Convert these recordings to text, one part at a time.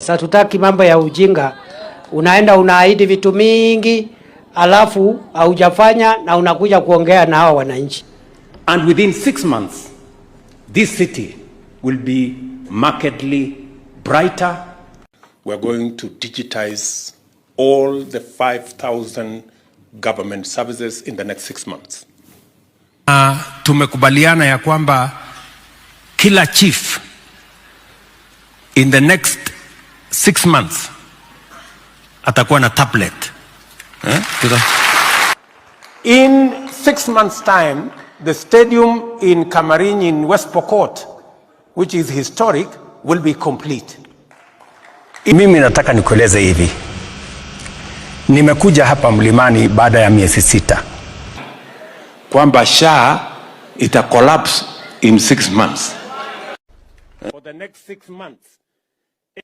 Sasa tutaki mambo ya ujinga, unaenda unaahidi vitu mingi alafu haujafanya na unakuja kuongea na hawa wananchi. And within 6 months this city will be markedly brighter. We are going to digitize all the 5,000 government services in the next 6 months. Tumekubaliana ya kwamba kila chief in the next 6 months atakuwa na tablet. In 6 months time, the stadium in Kamarin in West Pokot, which is historic, will be complete. Mimi nataka nikueleze hivi. Nimekuja hapa Mlimani baada ya miezi 6. Kwamba SHA ita collapse in 6 months. For the next 6 months,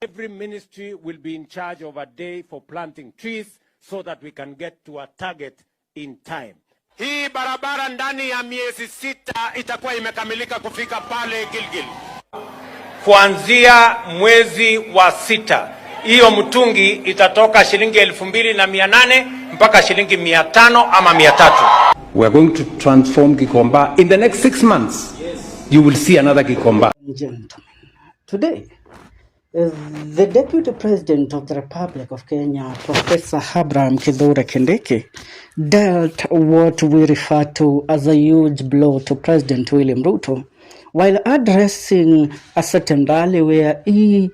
every ministry will be in charge of a day for planting trees so that we can get to a target in time. Hii barabara ndani ya miezi 6 itakuwa imekamilika kufika pale Gilgil. Kuanzia mwezi wa 6, hiyo mtungi itatoka shilingi 2,800 mpaka shilingi 500 ama 300. We are going to transform Gikomba. In the next 6 months, yes, you will see another Gikomba. Gentlemen, today, the Deputy President of the Republic of Kenya, Professor Abraham Kithure Kindiki, dealt what we refer to as a huge blow to President William Ruto, while addressing a certain rally where he,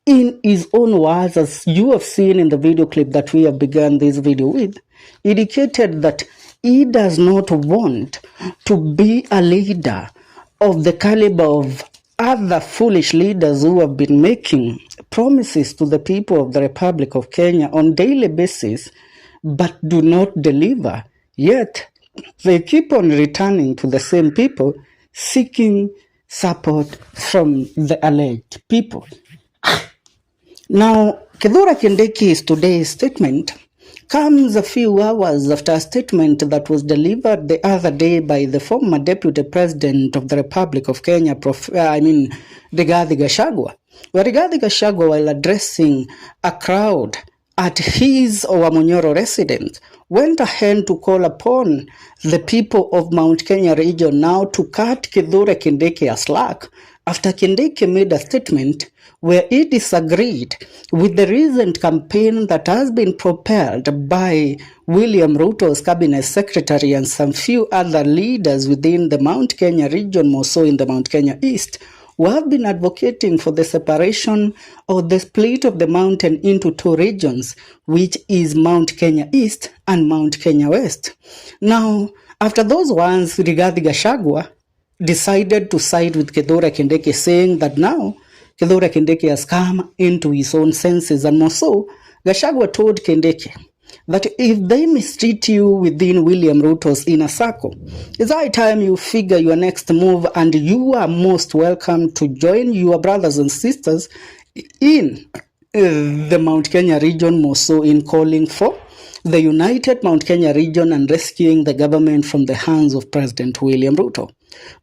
in his own words, as you have seen in the video clip that we have begun this video with, indicated that he does not want to be a leader of the caliber of other foolish leaders who have been making promises to the people of the Republic of Kenya on daily basis, but do not deliver. Yet, they keep on returning to the same people, seeking support from the alleged people. Now, Kithure Kindiki's today's statement comes a few hours after a statement that was delivered the other day by the former Deputy President of the Republic of Kenya, Rigathi Gachagua, where Rigathi Gachagua, while addressing a crowd at his Wamunyoro residence, went ahead to call upon the people of Mount Kenya region now to cut Kithure Kindiki a slack after Kindiki made a statement where he disagreed with the recent campaign that has been propelled by William Ruto's cabinet secretary and some few other leaders within the Mount Kenya region, more so in the Mount Kenya East, who have been advocating for the separation or the split of the mountain into 2 regions, which is Mount Kenya East and Mount Kenya West. Now, after those ones, Rigathi Gachagua decided to side with Kithure Kindiki, saying that now Kithure Kindiki has come into his own senses, and more so, Gachagua told Kindiki that if they mistreat you within William Ruto's inner circle, it's high time you figure your next move, and you are most welcome to join your brothers and sisters in the Mount Kenya region, more so in calling for the united Mount Kenya region and rescuing the government from the hands of President William Ruto.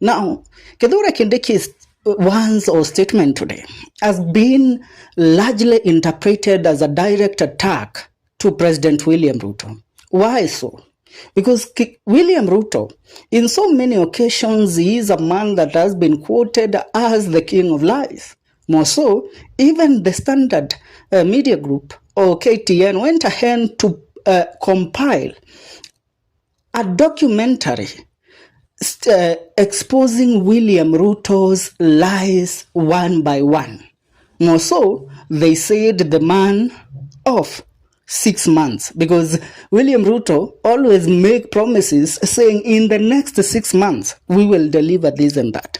Now, Kithure Kindiki's words or statement today has been largely interpreted as a direct attack to President William Ruto. Why so? Because William Ruto, in so many occasions, he is a man that has been quoted as the king of lies. More so, even the Standard Media Group or KTN went ahead to compile a documentary exposing William Ruto's lies one by one. More so, they said the man of 6 months, because William Ruto always make promises saying in the next 6 months we will deliver this and that.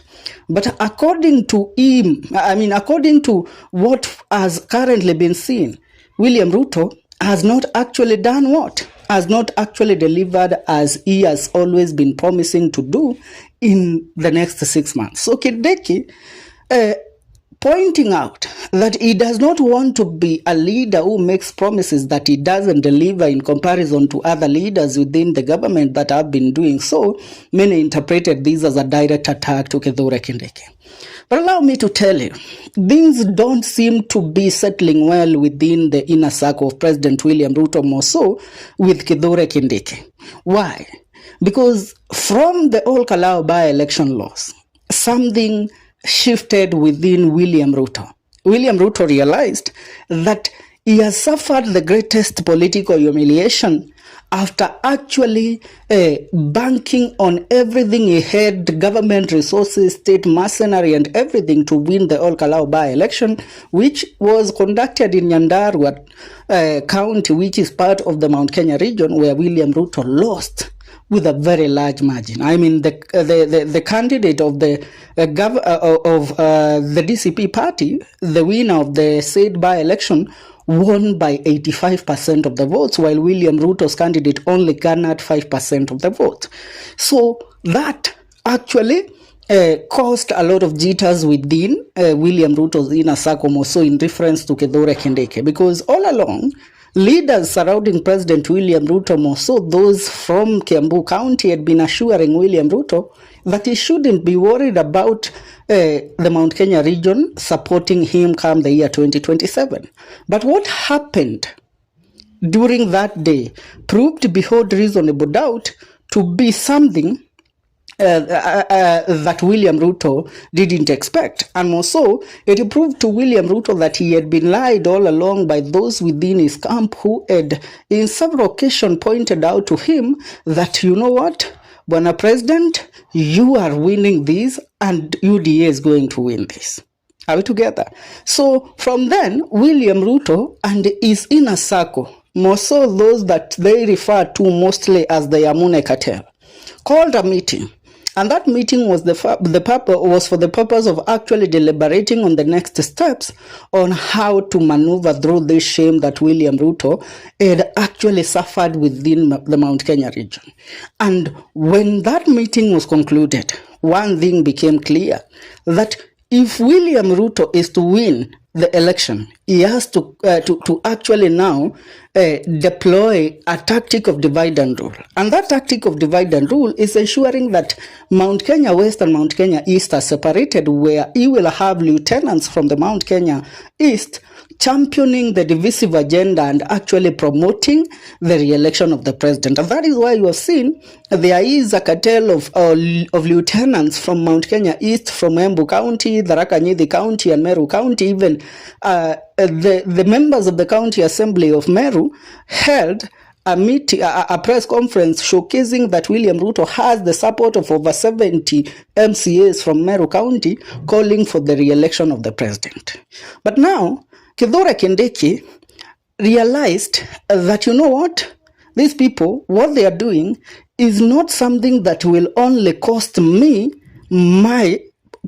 But according to him, according to what has currently been seen, William Ruto has not actually done what? Has not actually delivered as he has always been promising to do in the next 6 months. So Kindiki pointing out that he does not want to be a leader who makes promises that he doesn't deliver in comparison to other leaders within the government that have been doing so. Many interpreted this as a direct attack to Kithure Kindiki. But allow me to tell you, things don't seem to be settling well within the inner circle of President William Ruto, more so with Kithure Kindiki. Why? Because from the Ol Kalou by-election loss, something shifted within William Ruto. William Ruto realized that he has suffered the greatest political humiliation after actually banking on everything he had, government resources, state mercenary and everything to win the Ol Kalou by-election, which was conducted in Nyandarua County, which is part of the Mount Kenya region, where William Ruto lost with a very large margin. I mean, the candidate of the the DCP party, the winner of the said by-election, won by 85% of the votes, while William Ruto's candidate only garnered 5% of the vote. So that actually caused a lot of jitters within William Ruto's inner circle, more so in reference to Kithure Kindiki, because all along, leaders surrounding President William Ruto, more so those from Kiambu County, had been assuring William Ruto that he shouldn't be worried about the Mount Kenya region supporting him come the year 2027. But what happened during that day proved beyond reasonable doubt to be something that William Ruto didn't expect. And more so, it proved to William Ruto that he had been lied all along by those within his camp who had in several occasions pointed out to him that, you know what, Bwana President, you are winning this and UDA is going to win this. Are we together? So from then, William Ruto and his inner circle, more so those that they refer to mostly as the Yamune cartel, called a meeting. And that meeting was for the purpose of actually deliberating on the next steps on how to maneuver through this shame that William Ruto had actually suffered within the Mount Kenya region. And when that meeting was concluded, one thing became clear, that if William Ruto is to win the election, he has to actually now deploy a tactic of divide and rule. And that tactic of divide and rule is ensuring that Mount Kenya West and Mount Kenya East are separated, where he will have lieutenants from the Mount Kenya East championing the divisive agenda and actually promoting the re-election of the president. And that is why you have seen there is a cartel of lieutenants from Mount Kenya East, from Embu County, Tharaka Nithi County, and Meru County. Even the members of the County Assembly of Meru held a press conference showcasing that William Ruto has the support of over 70 MCAs from Meru County calling for the re-election of the president. But now, Kithure Kindiki realized that, you know what, these people, what they are doing is not something that will only cost me my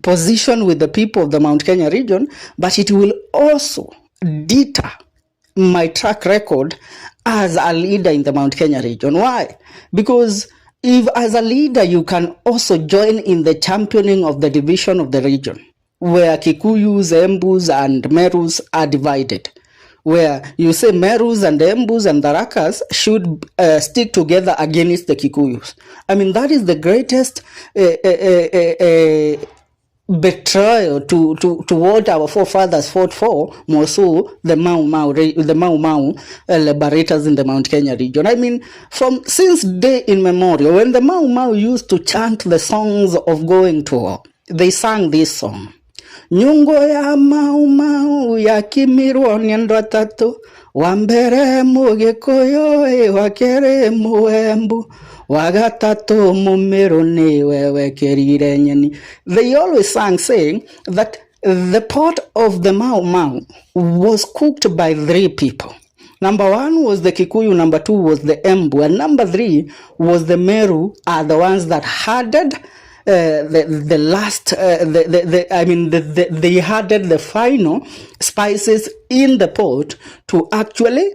position with the people of the Mount Kenya region, but it will also deter my track record as a leader in the Mount Kenya region. Why? Because if as a leader you can also join in the championing of the division of the region, where Kikuyus, Embus, and Merus are divided, where you say Merus and Embus and Tharakas should stick together against the Kikuyus. I mean, that is the greatest betrayal to what our forefathers fought for, more so the Mau Mau liberators in the Mount Kenya region. I mean, since day immemorial, when the Mau Mau used to chant the songs of going to war, they sang this song. Nyungo ya Mau Mau ya kimirwo nyendo tatu, wambere mugikoyo wakere muembu, wagatatu mumiru ni wewe kerire nyeni. They always sang saying that the pot of the Mau Mau was cooked by 3 people. Number 1 was the Kikuyu, number 2 was the Embu, and number 3 was the Meru, are the ones that herded the last, they added the final spices in the pot to actually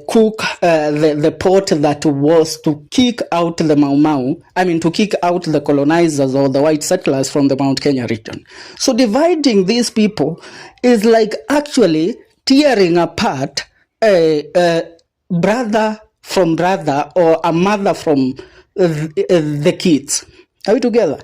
cook the pot that was to kick out the Mau Mau, to kick out the colonizers or the white settlers from the Mount Kenya region. So dividing these people is like actually tearing apart a brother from brother or a mother from the kids. Are we together?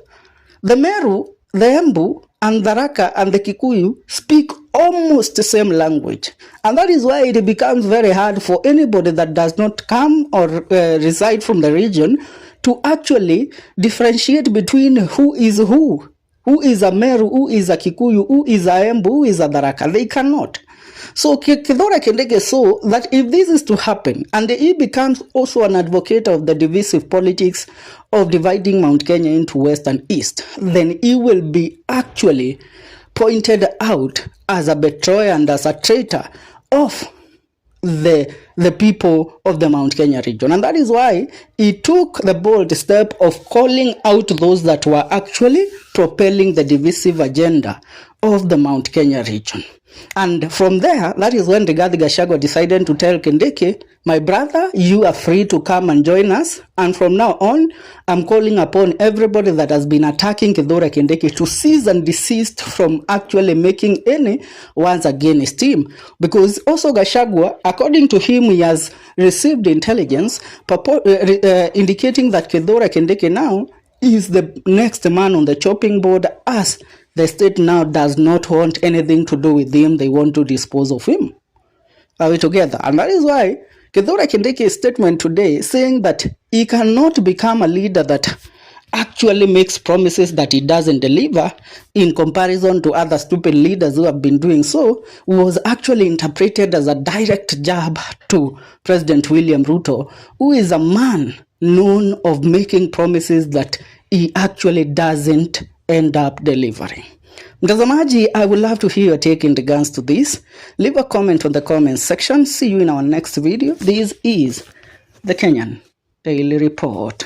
The Meru, the Embu, and the Raka and the Kikuyu speak almost the same language. And that is why it becomes very hard for anybody that does not come or reside from the region to actually differentiate between who is who. Who is a Meru, who is a Kikuyu, who is a Embu, who is a Daraka. They cannot. So Kithure Kindiki saw that if this is to happen, and he becomes also an advocate of the divisive politics of dividing Mount Kenya into West and East, then he will be actually pointed out as a betrayer and as a traitor of the people of the Mount Kenya region. And that is why he took the bold step of calling out those that were actually propelling the divisive agenda of the Mount Kenya region. And from there, that is when Rigathi Gachagua decided to tell Kindiki, my brother, you are free to come and join us. And from now on, I'm calling upon everybody that has been attacking Kithure Kindiki to cease and desist from actually making any ones against him. Because also Gachagua, according to him, he has received intelligence indicating that Kithure Kindiki now is the next man on the chopping board, as the state now does not want anything to do with him. They want to dispose of him. Are we together? And that is why Kithure Kindiki's statement today saying that he cannot become a leader that actually makes promises that he doesn't deliver in comparison to other stupid leaders who have been doing so was actually interpreted as a direct jab to President William Ruto, who is a man known of making promises that he actually doesn't end up delivering. Mtazamaji, I would love to hear your take in regards to this. Leave a comment on the comment section. See you in our next video. This is the Kenyan Daily Report.